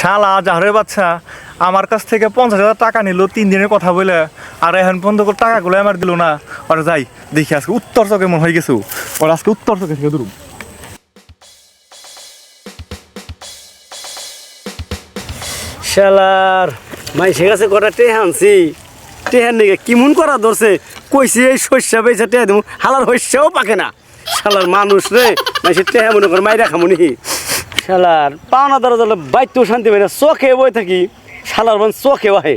শালা জাহরের বাচ্চা আমার কাছ থেকে 50,000 টাকা নিল 3 দিনের কথা বলে, আর এখন পর্যন্ত টাকাগুলো আমার দিল না। আর যাই দেখি আজকে উত্তর চোখে মন হয়ে গেছে, ওর আজকে উত্তর চোখে থেকে দূর। শালার মাইসের কাছে কটা টেহা আনছি, টেহার নিকে কিমন করা ধরছে, কইছি এই শস্য বেচা টেহা দেবো, হালার শস্যও পাকে না। শালার মানুষ রে মাইসের টেহা মনে করে মাইরা খামো নি। শালার পাওনা দ্বারা ধরলে বাইতেও শান্তি পাই না, চোখে বই থাকি শালার মান চোখে বাহে।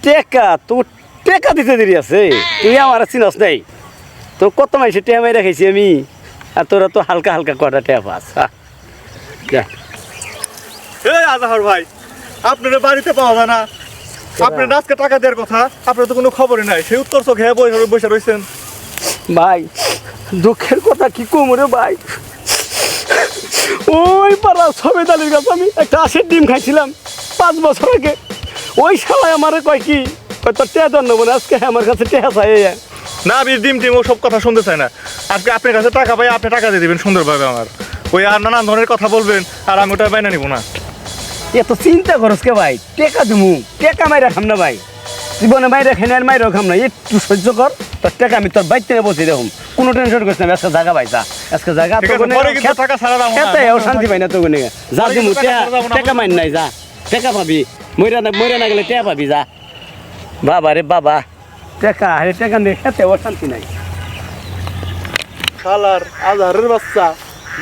টেকা তোর টেকা দিতে দেরি আছে, তুই আমার চিনস নাই। তোর কত মাইসের টেহা মাইরা খাইছি আমি, আর তোরা তো হালকা হালকা কটা টেহা পাস। যা এই আজহার ভাই, আপনার বাড়িতে পাওয়া যায় না, আপনার আজকে টাকা দেওয়ার কথা, আপনার তো কোনো খবরই নাই। সেই উত্তর চোখে বসে রয়েছেন। ভাই দুঃখের কথা কি কম রে ভাই, ওই পাড়া সবেদ আলীর কাছে আমি একটা আশের ডিম খাইছিলাম 5 বছর আগে। ওই শালায় আমারে কয় কি তোর টেহা দেন নেবো না, আজকে আমার কাছে টেহা চাই। না আমি ডিম টিম ওসব কথা শুনতে চাই না। আজকে আপনার কাছে টাকা পাই, আপনি টাকা দিয়ে দেবেন সুন্দরভাবে। আমার ওই আর নানান ধরনের কথা বলবেন, আর আমি ওটা বাইনা নিব না। এত চিন্তা করস কে ভাই, টেকা দিমু, টেকা মাইরা খাম না ভাই, জীবনে মাইরা খাই না আর মাইরাও খাম না। একটু সহ্য কর, তোর টাকা আমি তোর বাইতে বসে দেখুন, কোনো টেনশন করিস না। আজকে জায়গা ভাই যা, আজকে জায়গা টাকা ছাড়া খেতে শান্তি পাই না তো গুনে যা দিমু। টেকা মাইন নাই, যা টেকা পাবি, মইরা না গেলে টেকা পাবি, যা। বাবা রে বাবা, টেকা আরে টেকা নিয়ে খেতে শান্তি নাই। শালার আজহারের বাচ্চা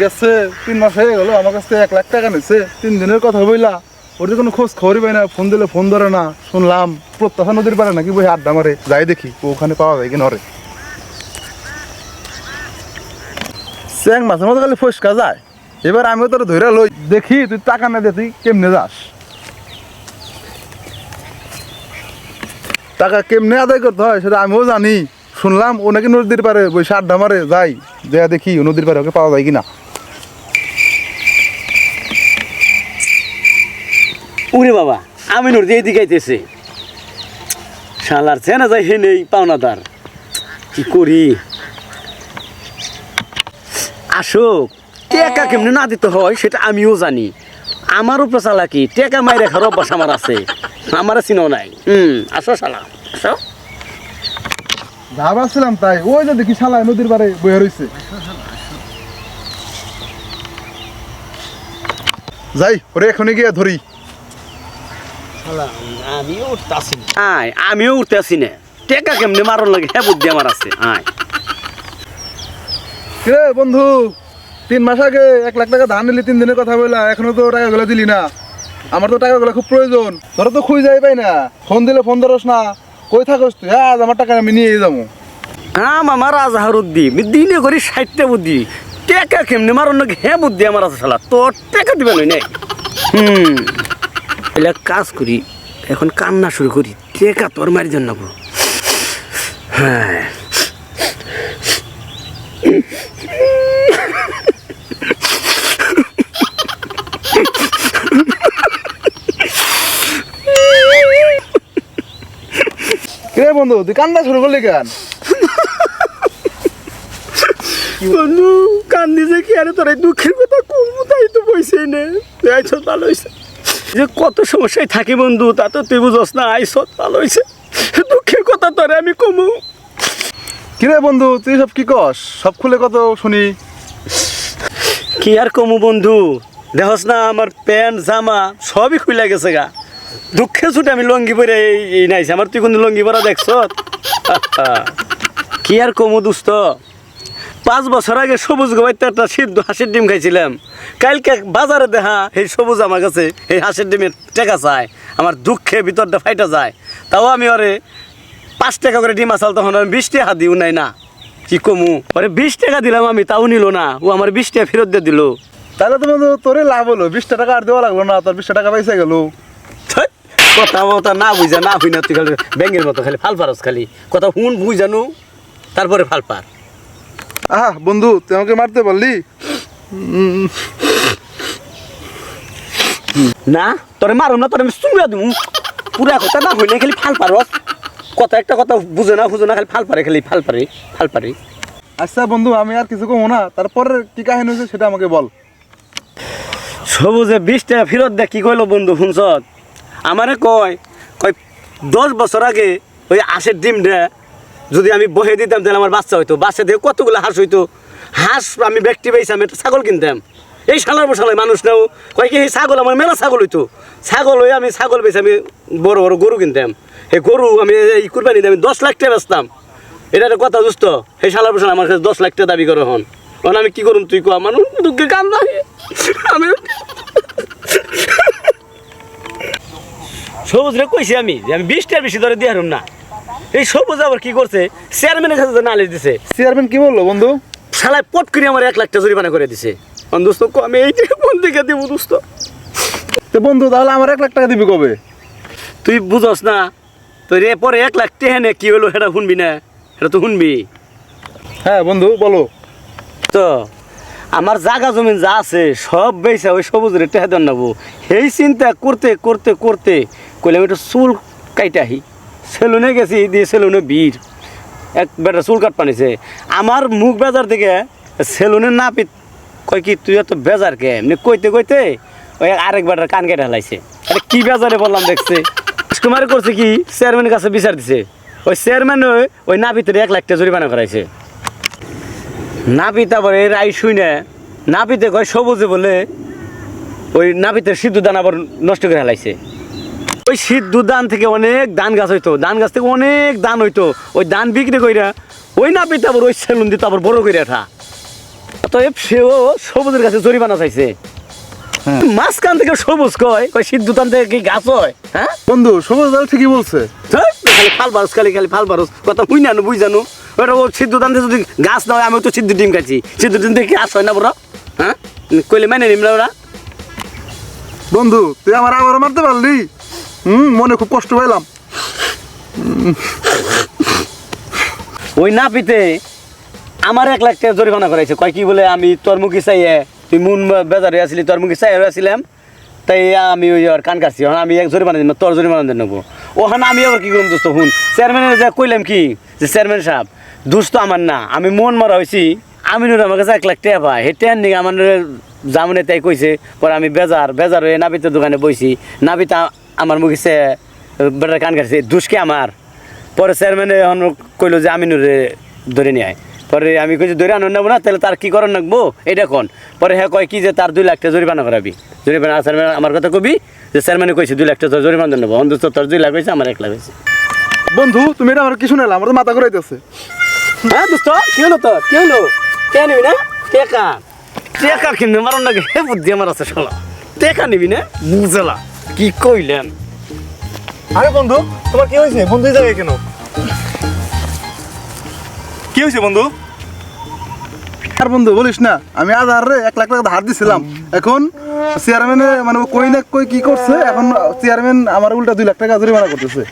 গেছে 3 মাস হয়ে গেল, আমার কাছ থেকে 1 লাখ টাকা নিচ্ছে। 3 দিনের কথা বইলা, ওর কোনো খোঁজ খবরই পাই না, ফোন দিলে ফোন ধরে না। শুনলাম প্রত্যাশা নদীর পারে নাকি বই আড্ডা মারে, যাই দেখি ওখানে পাওয়া যায় কিনা। ওরে চ্যাং মাঝে মাঝে খালি ফসকা যায়। এবার আমিও তোর ধরে লই, দেখি তুই টাকা না দে তুই কেমনে যাস, টাকা কেমনে আদায় করতে হয় সেটা আমিও জানি। শুনলাম ও নাকি নদীর পারে বসে আড্ডা মারে, যাই যা দেখি নদীর পারে ওকে পাওয়া যায় কিনা। উরে বাবা, আমি নদী এদিকে আইতেছে, শালার চেনা যায় হে নেই পাওনাদার, কি করি। আসুক, টেকা কেমনে না দিতে হয় সেটা আমিও জানি। আমার উপরে চালাকি, টেকা মাইরে খাওয়ার অভ্যাস আমার আছে, আমার চিনো নাই। আসো শালা আসো। ভাবছিলাম তাই, ওই যে দেখি শালা নদীর পারে বয়ে রয়েছে। যাই ওরে এখনই গিয়ে ধরি। আমিও উঠতে আসি না, টেকা কেমনে মারন লাগে হ্যাঁ বুদ্ধি আমার আছে। রে বন্ধু, 3 মাস আগে 1 লাখ টাকা ধার নিলি, 3 দিনের কথা বললা, এখনো তো টাকাগুলো দিলি না। আমার তো টাকাগুলো খুব প্রয়োজন, তোরা তো খুঁজে যাই পাই না, ফোন দিলে ফোন ধরস না, কই থাকস তুই? আজ আমার টাকা আমি নিয়ে যাবো। আমার আজহার উদ্দিন দিনে করি 60টা বুদ্ধি, টেকা কেমনে মারন লাগে হ্যাঁ বুদ্ধি আমার আছে শালা, তোর টেকা দিবে নাই। এলা কাজ করি, এখন কান্না শুরু করি, টেকা তোর মারি জন্য। হ্যাঁ কে বন্ধু তুই কান্না শুরু করলি কেন? বন্ধু কান্দি যে কি আরে তোর এই দুঃখের কথা কমু, তাই তো বইছেই নে আইস ভালো হয়েছে। যে কত সমস্যায় থাকি বন্ধু, তা তো তুই বুঝস না, আইস ভালো হয়েছে। দুঃখের কথা তোরে আমি কমু। কিরে বন্ধু তুই সব কি কস, সব খুলে কত শুনি। কি আর কমু বন্ধু, দেখস না আমার প্যান্ট জামা সবই খুলে গেছে গা। দুঃখে ছুটে আমি লঙ্গি পরে এই নাইছে আমার, তুই কিন্তু লঙ্গি পরা দেখছ। কি আর কমু দুস্থ, 5 বছর আগে সবুজ গোবাইতে একটা সিদ্ধ হাঁসের ডিম খাইছিলাম। কালকে বাজারে দেখা এই সবুজ আমার কাছে এই হাঁসের ডিমের টাকা চায়, আমার দুঃখে ভিতরটা ফাইটা যায়। তাও আমি ওরে 5 টাকা করে ডিম আসাল, তখন আমি 20 টাকা দিও নাই না। কি কমু, ওরে 20 টাকা দিলাম আমি, তাও নিল না, ও আমার 20 টাকা ফেরত দিয়ে দিল। তাহলে তো বন্ধু তোরে লাভ হলো, 20 টাকা আর দেওয়া লাগলো না, তোর 20 টাকা পয়সা গেল। কথা মতো না বুঝা না হই না, তুই খালি ব্যাঙ্গের মতো খালি ফাল পারস, খালি কথা হুন বুঝানো তারপরে ফাল পার। আহা বন্ধু তুই আমাকে মারতে পারলি না, তোরে মারুম না, তোরে আমি চুমড়া দিমু। পুরা কথা না হই না, খালি ফাল পারস, কথা একটা কথা বুঝে না খালি ফাল পারে, খালি ফাল পারে। আচ্ছা বন্ধু আমি আর কিছু কমো না, তারপরে কি কাহিনী হয়েছে সেটা আমাকে বল। সবুজে 20 টাকা ফেরত দেয় কি কইলো বন্ধু শুনছত আমারে কয় কয় 10 বছর আগে ওই হাঁসের ডিমটা যদি আমি বহে দিতাম তাহলে আমার বাচ্চা হইতো বাচ্চা থেকে কতগুলো হাঁস হইতো হাঁস আমি ব্যক্তি পাইছি আমি একটা ছাগল কিনতাম এই শালার বসালে মানুষ নাও কয় কি এই ছাগল আমার মেলা ছাগল হইতো ছাগল হয়ে আমি ছাগল বেছে আমি বড় বড় গরু কিনতাম এই গরু আমি এই কুরবানি দিয়ে আমি 10 লাখ টাকা বেচতাম এটা একটা কথা দোস্ত এই শালার বসালে আমার কাছে 10 লাখ টাকা দাবি করে হন তখন আমি কি করুম তুই কো মানুষ দুঃখে কান লাগে আমি সবুজ রে কইছি আমি যে আমি 20 টাকার বেশি ধরে দিয়ে হারুম না এই সবুজ আবার কি করছে চেয়ারম্যানের কাছে নালিশ দিছে চেয়ারম্যান কি বললো বন্ধু? শালায় পট করে আমার 1 লাখ টাকা জরিমানা করে দিছে দোস্ত আমি এইটা কোন দিকে দিব দোস্ত তো বন্ধু তাহলে আমার 1 লাখ টাকা দিবি কবে? তুই বুঝস না তো রে পরে 1 লাখ টাকা নে কি হলো সেটা শুনবি না সেটা তো শুনবি হ্যাঁ বন্ধু বলো। তো আমার জায়গা জমিন যা আছে সব বেচা ওই সবুজ রে টাকা দেন নেবো এই চিন্তা করতে করতে করতে কইলে আমি একটু চুল কাইটাহি সেলুনে গেছি দিয়ে সেলুনে ভিড় এক বেটা চুল কাট পানিছে আমার মুখ বেজার থেকে সেলুনে না পিত কয় কি তুই এত বেজার কে এমনি কইতে কইতে ওই আরেক বেটার কান কেটে হালাইছে আরে কি বেজারে বললাম দেখছে কাস্টমার করছে কি চেয়ারম্যানের কাছে বিচার দিছে ওই চেয়ারম্যান ওই না ভিতরে 1 লাখ টাকা জরিমানা করাইছে নাপিত আবার এর আই শুই না নাপিতে কয় সবুজে বলে ওই নাপিতের সিদ্ধ দান আবার নষ্ট করে হালাইছে ওই সিদ্ধ দান থেকে অনেক ধান গাছ হইতো ধান গাছ থেকে অনেক ধান হইতো ওই ধান বিক্রি কইরা ওই নাপিত আবার ওই সেলুন দিত আবার বড় করে ওঠা অতএব সেও সবুজের কাছে জরিমানা চাইছে মাঝখান থেকে সবুজ কয় ওই সিদ্ধ দান থেকে কি গাছ হয় হ্যাঁ বন্ধু সবুজ দাল ঠিকই বলছে। খালি ফাল বারুস খালি ফাল বারুস কথা বুঝ জানো বুঝ জানো ওটা ও সিদ্ধ দান থেকে যদি গাছ না হয় আমি তো সিদ্ধ ডিম খাচ্ছি সিদ্ধ ডিম থেকে গাছ হয় না বড় হ্যাঁ কইলে মানে নিমরা ওরা বন্ধু তুই আমার আবার মারতে পারলি মনে খুব কষ্ট পাইলাম। ওই নাপিতে আমার 1 লাখ টাকা জরিমানা করাইছে কয় কি বলে আমি তোর মুখে চাইয়ে তুই মুন বেজারে আসলি তোর মুখে চাইয়ে আসছিলাম তাই আমি ওই আর কান কাটছি আমি এক জরিমানা দিন তোর জরিমানা দিয়ে নেবো ওখানে আমি আবার কি করলাম দোস্ত শুন চেয়ারম্যানের যা কইলাম কি যে চেয়ারম্যান সাহেব দুস্থ আমার না আমি মন মারা হয়েছি আমিনুর আমার কাছে 1 লাখ টাকা পাই সেই টাকার নিয়ে আমার জামনে তাই কইছে পরে আমি বেজার হয়ে নাপিতের দোকানে বইছি নাপিতা আমার মুখে সে বেটার কান কাটছে দুষ্কে আমার পরে চেয়ারম্যানে এখন কইলো যে আমিনুরে ধরে নিয়ে আয় পরে আমি কইছি ধরে আনো নেবো না তাহলে তার কি করার নাকবো এটা কোন পরে হ্যাঁ কয় কি যে তার 2 লাখ টাকা জরিমানা করাবি জরিমানা চেয়ারম্যান আমার কথা কবি যে চেয়ারম্যানে কইছে 2 লাখ টাকা জরিমানা নেবো অন্তত তোর 2 লাখ হয়েছে আমার 1 লাখ হয়েছে বন্ধু তুমি এটা আমার কিছু নেলা আমার তো মাথা ঘুরাইতেছে। হ্যাঁ দোস্ত কি হলো তোর কি হলো কে নিবি না টেকা টেকা কিনে মারার নাকি হে বুদ্ধি আমার আছে শালা টেকা নিবি না বুঝলা কি কইলেন আরে বন্ধু তোমার কি হয়েছে বন্ধু এই জায়গায় কেন কি হয়েছে বন্ধু? আর বন্ধু বলিস না আমি আধার রে 1 লাখ টাকা ধার দিছিলাম এখন চেয়ারম্যানে মানে ও কই না কই কি করছে এখন চেয়ারম্যান আমার উল্টা 2 লাখ টাকা জরিমানা করতেছে।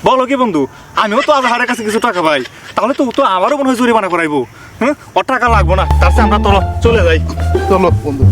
বলো কি বন্ধু আমিও তো আজহারের কাছে কিছু টাকা পাই তাহলে তো তো আমারও মনে হয় জরিমানা করাইবো হ্যাঁ ওর টাকা লাগবো না তার চেয়ে আমরা চলে যাই। চলো বন্ধু।